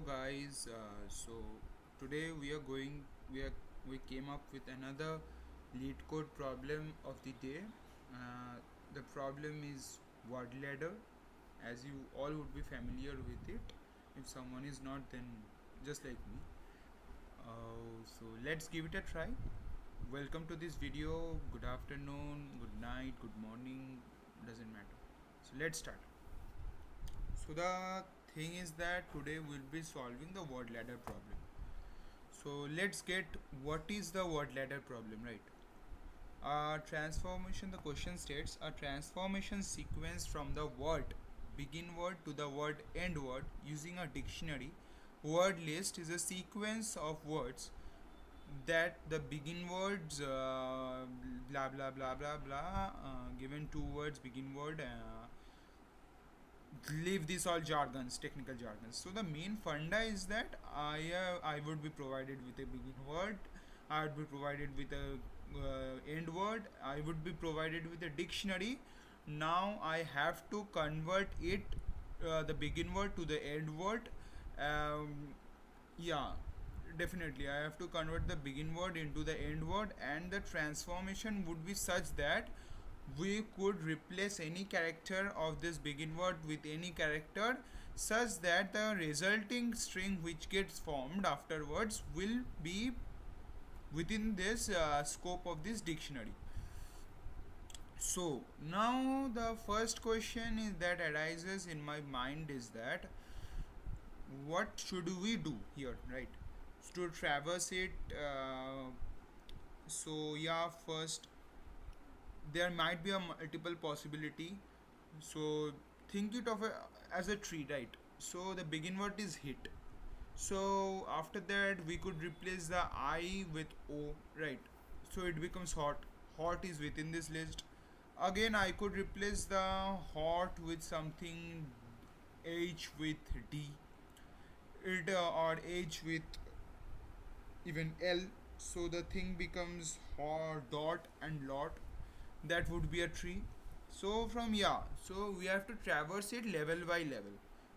Hello guys. So today we came up with another Leetcode problem of the day. The problem is word ladder, as you all would be familiar with it. If someone is not, then just like me. So let's give it a try. Welcome to this video. Good afternoon, good night, good morning, doesn't matter. So let's start. So the thing is that today we'll be solving the word ladder problem. So let's get what is the word ladder problem, right? Transformation, the question states a transformation sequence from the word begin word to the word end word using a dictionary. Word list is a sequence of words that the begin words blah blah blah blah blah given two words begin word leave this all jargons, technical jargons. So the main funda is that I would be provided with a begin word, I would be provided with a end word, I would be provided with a dictionary. Now I have to convert it, the begin word to the end word. Um, yeah, definitely I have to convert the begin word into the end word, and the transformation would be such that we could replace any character of this begin word with any character, such that the resulting string which gets formed afterwards will be within this scope of this dictionary. So now the first question is that arises in my mind is that what should we do here, right? To traverse it, so yeah, first there might be a multiple possibility. So think it of as a tree, right? So the begin word is hit. So after that we could replace the I with O, right? So it becomes hot. Hot is within this list. Again I could replace the hot with something H with D, it or H with even L. So the thing becomes hot, dot and lot. That would be a tree. So from, yeah, so we have to traverse it level by level.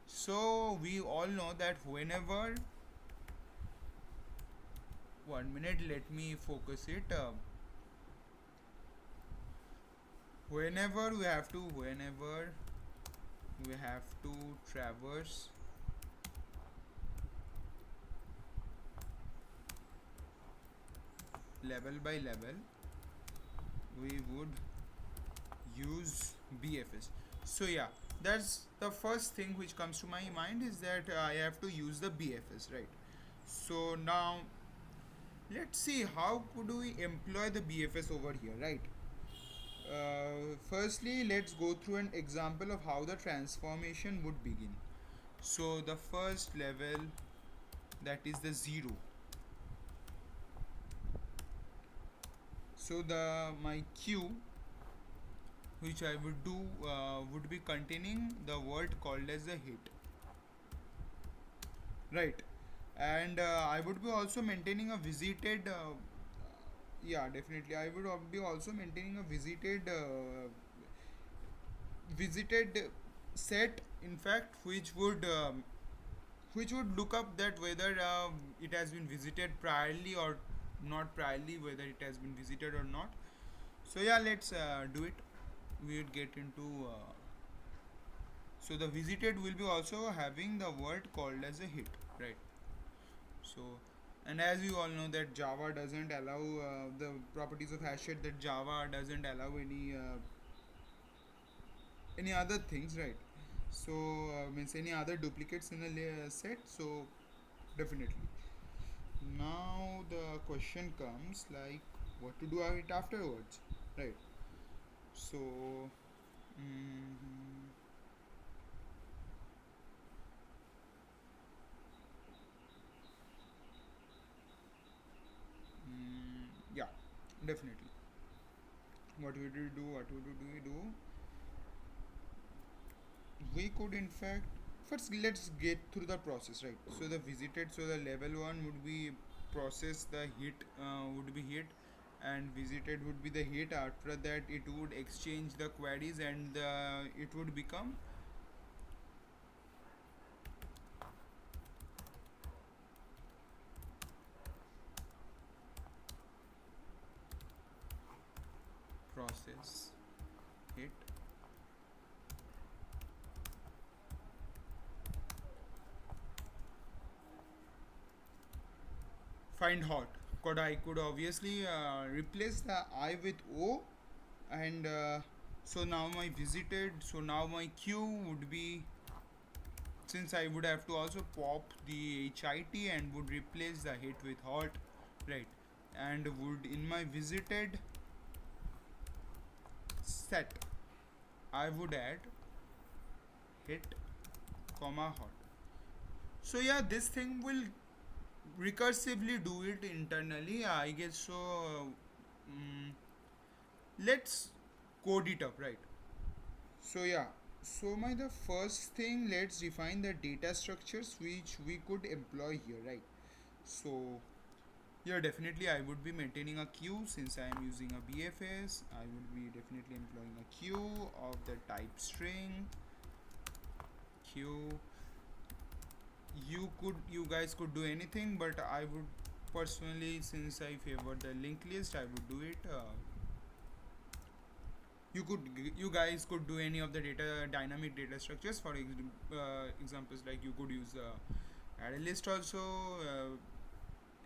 So we all know that whenever, 1 minute, let me focus it. Whenever we have to traverse level by level, we would use BFS. So yeah, that's the first thing which comes to my mind, is that I have to use the BFS, right? So now let's see how could we employ the BFS over here, right? Firstly, let's go through an example of how the transformation would begin. So the first level, that is the 0. So the my queue which I would do would be containing the word called as a hit, right? And I would be also maintaining a visited yeah, definitely I would be also maintaining a visited set, in fact, which would look up that whether it has been visited priorly or not priorly, whether it has been visited or not. So yeah, let's do it. We would get into so the visited will be also having the word called as a hit, right? So, and as you all know that Java doesn't allow the properties of hashed, that Java doesn't allow any other things, right? So means any other duplicates in a set. So definitely now the question comes like what to do it afterwards, right? So mm, yeah, definitely what would we do, we could in fact, first let's get through the process, right? So the visited, so the level 1 would be process, the hit would be hit, and visited would be the hit. After that it would exchange the queries, and it would become process hit. Find hot. I could obviously replace the I with O, and so now my visited, so now my queue would be, since I would have to also pop the HIT and would replace the hit with hot, right? And would in my visited set, I would add hit comma hot. So yeah, this thing will recursively do it internally, I guess. So let's code it up, right? So yeah, so my the first thing, let's define the data structures which we could employ here, right? So yeah, definitely I would be maintaining a queue since I am using a BFS. I would be definitely employing a queue of the type string. Queue. You guys could do anything, but I would personally, since I favor the linked list, I would do it. You guys could do any of the dynamic data structures. For examples, like you could use add a list also.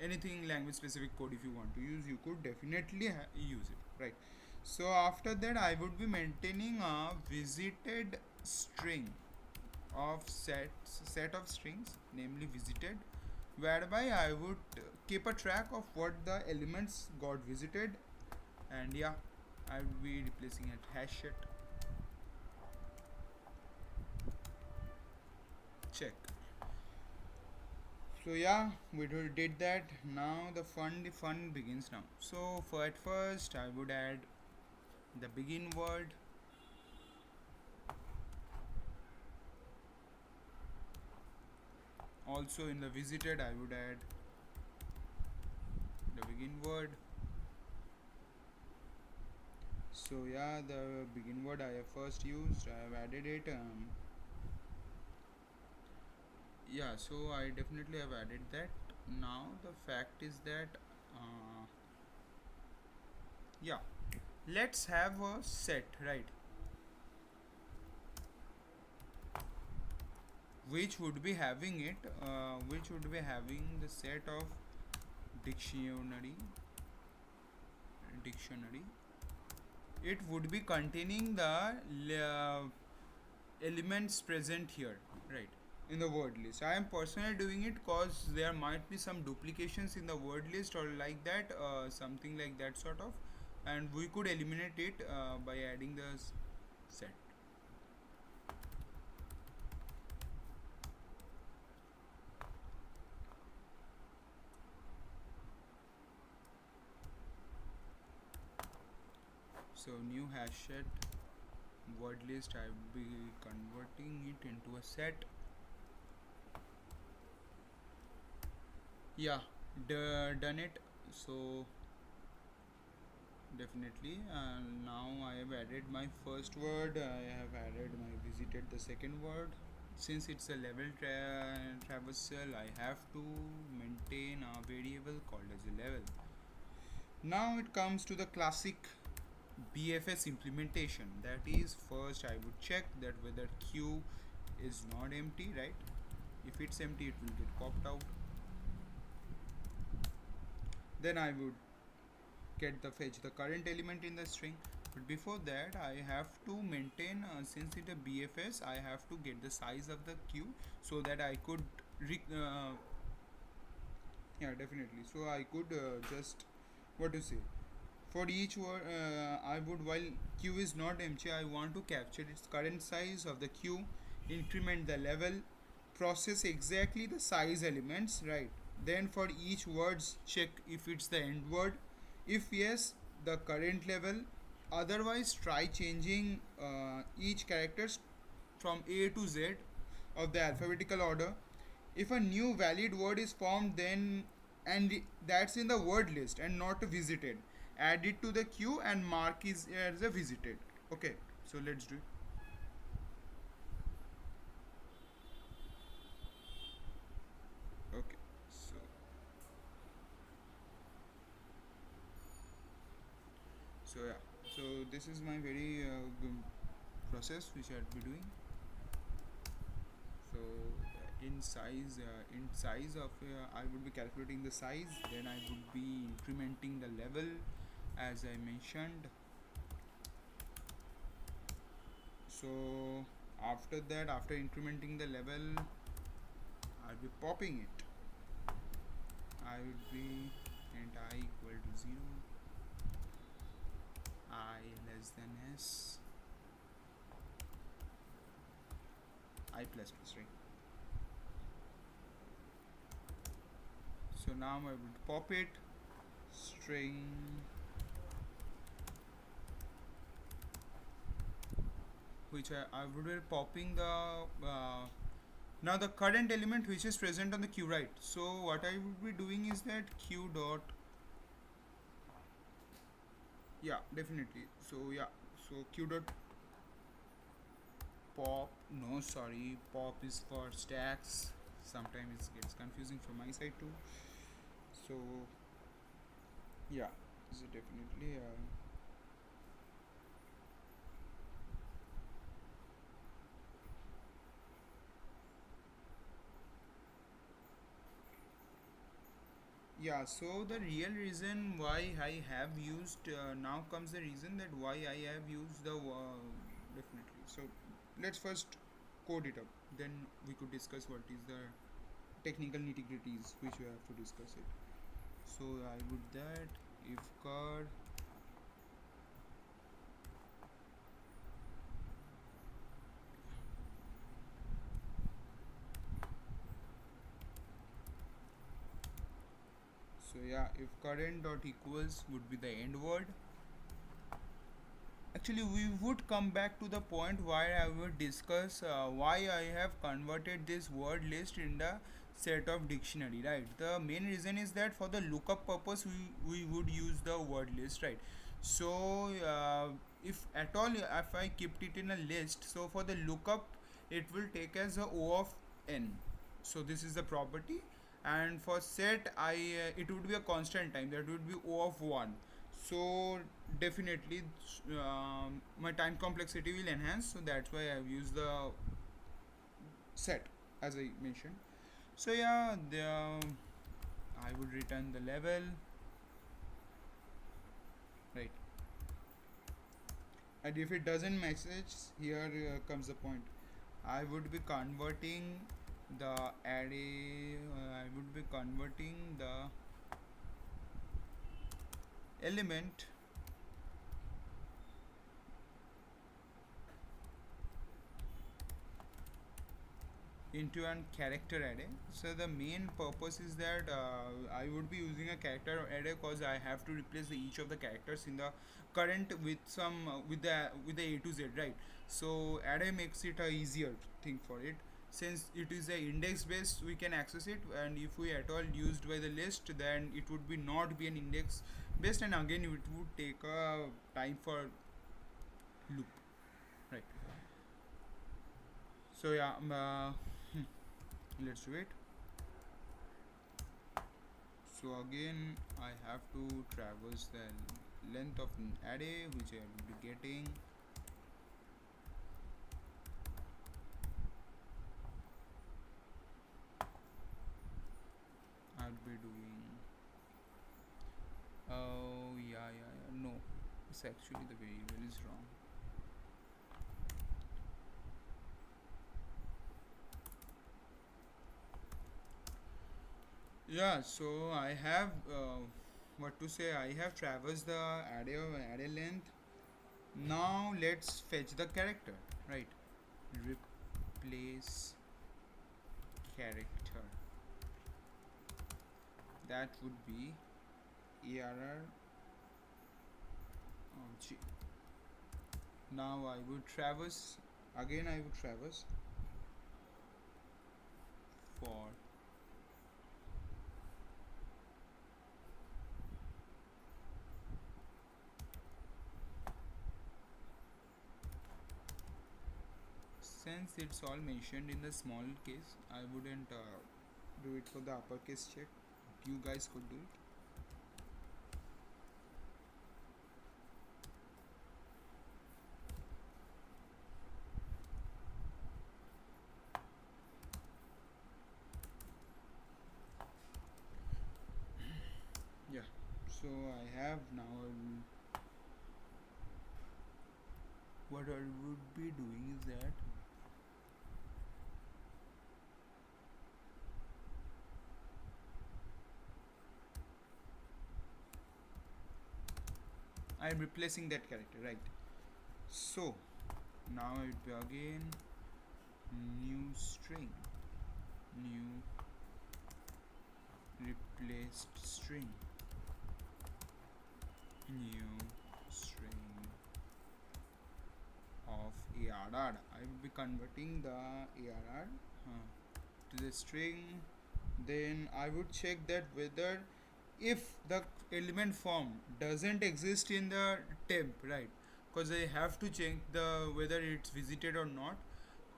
Anything language specific code if you want to use, you could definitely use it, right? So after that, I would be maintaining a visited string of set of strings, namely visited, whereby I would keep a track of what the elements got visited, and yeah, I would be replacing it hash it. Check. So yeah, we did that. Now the fun begins now. So for at first, I would add the begin word. Also in the visited, I would add the begin word. So yeah, the begin word I have first used. I have added it. Yeah, so I definitely have added that. Now the fact is that yeah, let's have a set, right, which would be having the set of dictionary. It would be containing the elements present here, right, in the word list. I am personally doing it cause there might be some duplications in the word list or like that, something like that sort of, and we could eliminate it by adding the set. So new hash set word list, I will be converting it into a set. Yeah, done it. So definitely, now I have added my first word, I have added my visited the second word. Since it's a level traversal, I have to maintain a variable called as a level. Now it comes to the classic BFS implementation. That is, first I would check that whether queue is not empty, right? If it's empty, it will get popped out. Then I would get the fetch the current element in the string. But before that, I have to maintain, since it's a BFS, I have to get the size of the queue so that I could yeah, definitely, so I could just, what to say, for each word, I would, while queue is not empty, I want to capture its current size of the queue, increment the level, process exactly the size elements, right? Then for each words, check if it's the end word. If yes, the current level. Otherwise, try changing each characters from A to Z of the alphabetical order. If a new valid word is formed, then, and that's in the word list and not visited, add it to the queue and mark it as a visited. Okay, so let's do it. Okay, so yeah, So this is my very good process which I'll be doing. So in size of I would be calculating the size, then I would be incrementing the level as I mentioned. So after that, after incrementing the level, I'll be popping it. I would be int I equal to 0, I less than s, I plus plus, right? So now I would pop it, string, which I would be popping the now the current element which is present on the queue, right? So what I would be doing is that queue dot, yeah, definitely. So yeah, so queue dot pop, no sorry, pop is for stacks. Sometimes it gets confusing from my side too. So yeah, this is definitely yeah. So the real reason why I have used now comes the reason that why I have used the definitely. So let's first code it up, then we could discuss what is the technical nitty gritties which we have to discuss it. So I would that if card, so yeah, if current dot equals would be the end word. Actually, we would come back to the point where I would discuss why I have converted this word list in the set of dictionary, right? The main reason is that for the lookup purpose, we would use the word list, right? So, if at all, if I kept it in a list, so for the lookup, it will take as a O of n. So, this is the property. And for set, it would be a constant time, that would be O of 1. So definitely my time complexity will enhance, so that's why I've used the set as I mentioned. So yeah, I would return the level, right? And if it doesn't message, here comes the point. I would be converting the array, I would be converting the element into an character array. So the main purpose is that I would be using a character array because I have to replace each of the characters in the current with some with the A to Z, right? So array makes it a easier thing for it. Since it is a index based, we can access it, and if we at all used by the list, then it would be not be an index based, and again it would take a time for loop, right? So yeah, let's do it. So again I have to traverse the length of an array which I will be getting. I'll be doing, oh yeah, no, it's actually the variable is wrong. Yeah, so I have what to say, I have traversed the array length. Now let's fetch the character, right? Replace character, that would be err G. Now I would traverse, again I would traverse for since it's all mentioned in the small case, I wouldn't do it for the uppercase check. You guys could do it. So I have now what I would be doing is that I am replacing that character, right? So now it will be again new string, new replaced string, new string of ARR. I will be converting the ARR to the string. Then I would check that whether if the element form doesn't exist in the temp, right? Because I have to check the whether it's visited or not.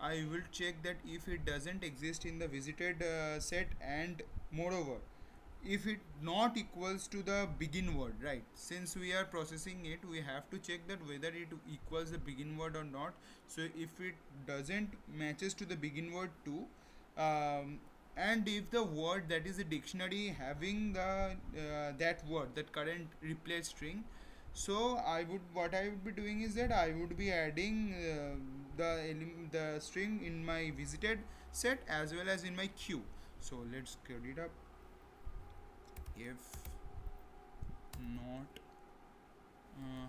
I will check that if it doesn't exist in the visited set, and moreover if it not equals to the begin word, right? Since we are processing it, we have to check that whether it equals the begin word or not. So if it doesn't matches to the begin word too, and if the word that is a dictionary having the that word, that current replace string, so what I would be doing is that I would be adding the string in my visited set as well as in my queue. So let's code it up. If not uh,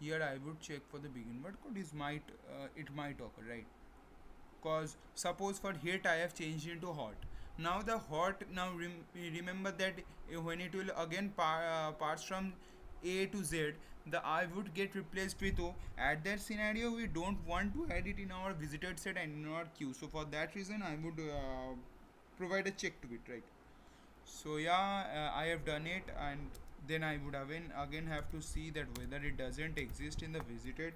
here I would check for the begin word code is might it might occur, right? Cause suppose for hit I have changed into hot. Now the hot, now remember that when it will again parse from A to Z, the I would get replaced with O. At that scenario, we don't want to add it in our visited set and in our queue. So for that reason, I would provide a check to it, right? So yeah, I have done it, and then I would again have to see that whether it doesn't exist in the visited.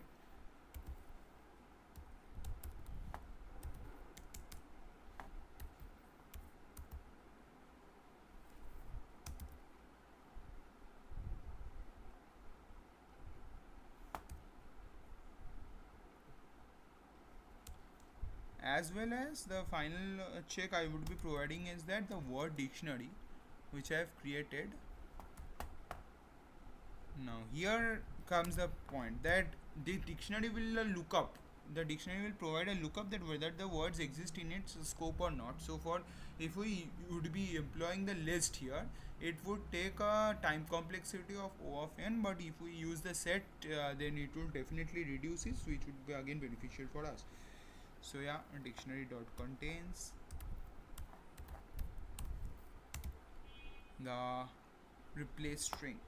As well as the final check I would be providing is that the word dictionary which I have created. Now here comes the point that the dictionary will look up. The dictionary will provide a lookup that whether the words exist in its scope or not. So for if we would be employing the list here, it would take a time complexity of O of n. But if we use the set, then it will definitely reduce it, which would be again beneficial for us. So yeah, dictionary dot contains the replace string.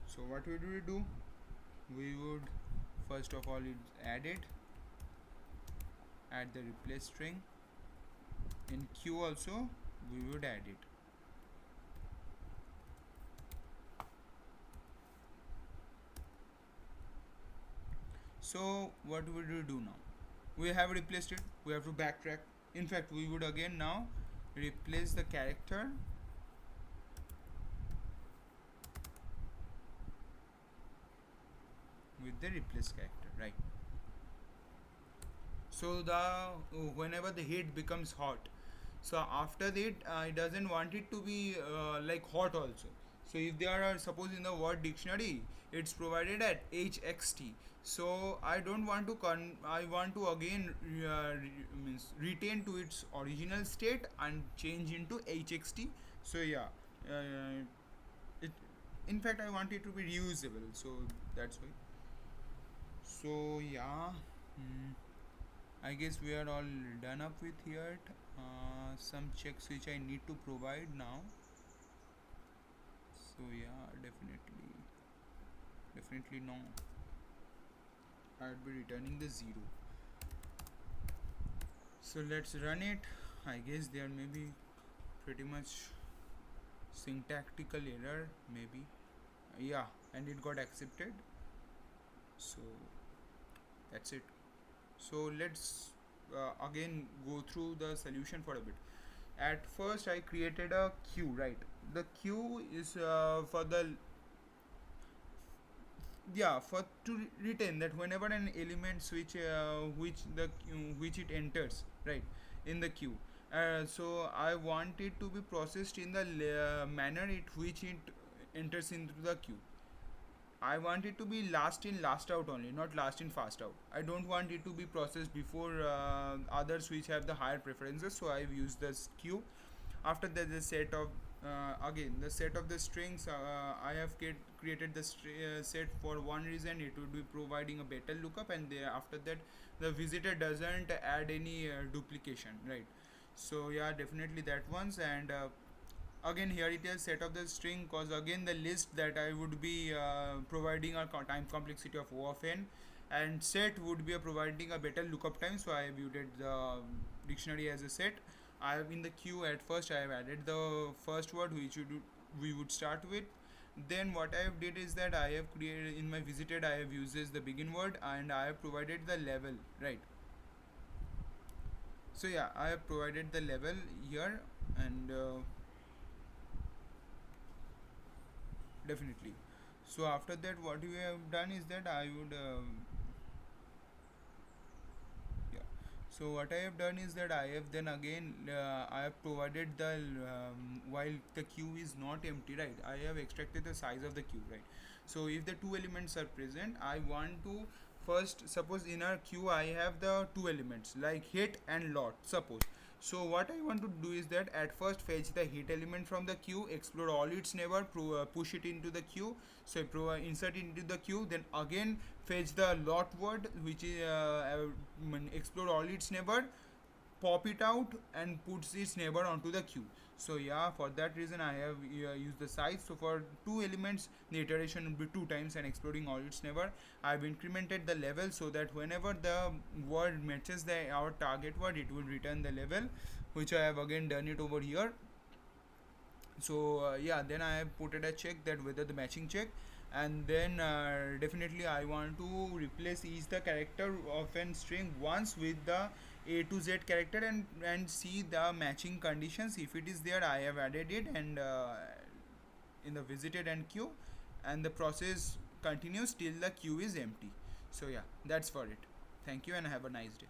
So what would we do? We would first of all add the replace string. In queue also we would add it. So what would we do now? We have replaced it. We have to backtrack. In fact, we would again now replace the character with the replace character, right? So the whenever the heat becomes hot, so after that it doesn't want it to be like hot also. So if there are suppose in the word dictionary it's provided at hxt, so I don't want to I want to again means retain to its original state and change into hxt. So yeah, it in fact I want it to be reusable, so that's why. So yeah, I guess we are all done up with here. Some checks which I need to provide now. So yeah, definitely no. I'd be returning the 0. So let's run it. I guess there may be pretty much syntactical error, maybe. Yeah, and it got accepted. So That's it. So let's again go through the solution for a bit. At first I created a queue, right? The queue is for the, yeah, for to retain that whenever an element which it enters, right, in the queue, so I want it to be processed in the manner it which it enters into the queue. I want it to be last in last out only, not last in fast out. I don't want it to be processed before others which have the higher preferences, so I've used this queue. After that, the set of again the set of the strings, I have created the set for one reason. It would be providing a better lookup, and after that the visitor doesn't add any duplication, right? So yeah, definitely that ones. And again here it is set of the string, cause again the list that I would be providing a time complexity of O of n, and set would be providing a better lookup time, so I have viewed the dictionary as a set. I have in the queue at first I have added the first word which we would start with. Then what I have did is that I have created in my visited, I have uses the begin word, and I have provided the level, right? So yeah, I have provided the level here. And definitely, so after that what we have done is that I would yeah, so what I have done is that I have then again I have provided the while the queue is not empty, right, I have extracted the size of the queue, right? So if the two elements are present, I want to first, suppose in our queue I have the two elements like hit and lot, suppose. So what I want to do is that at first fetch the hit element from the queue, explore all its neighbor, push it into the queue. So insert it into the queue, then again fetch the lot word, which is explore all its neighbor, pop it out and puts its neighbor onto the queue. So yeah, for that reason I have used the size. So for two elements the iteration will be two times and exploring all its neighbor. I have incremented the level so that whenever the word matches the our target word, it will return the level, which I have again done it over here. So yeah, then I have put it a check that whether the matching check. And then definitely I want to replace each the character of an string once with the a to z character, and see the matching conditions. If it is there, I have added it, and in the visited and queue, and the process continues till the queue is empty. So yeah, that's for it. Thank you and have a nice day.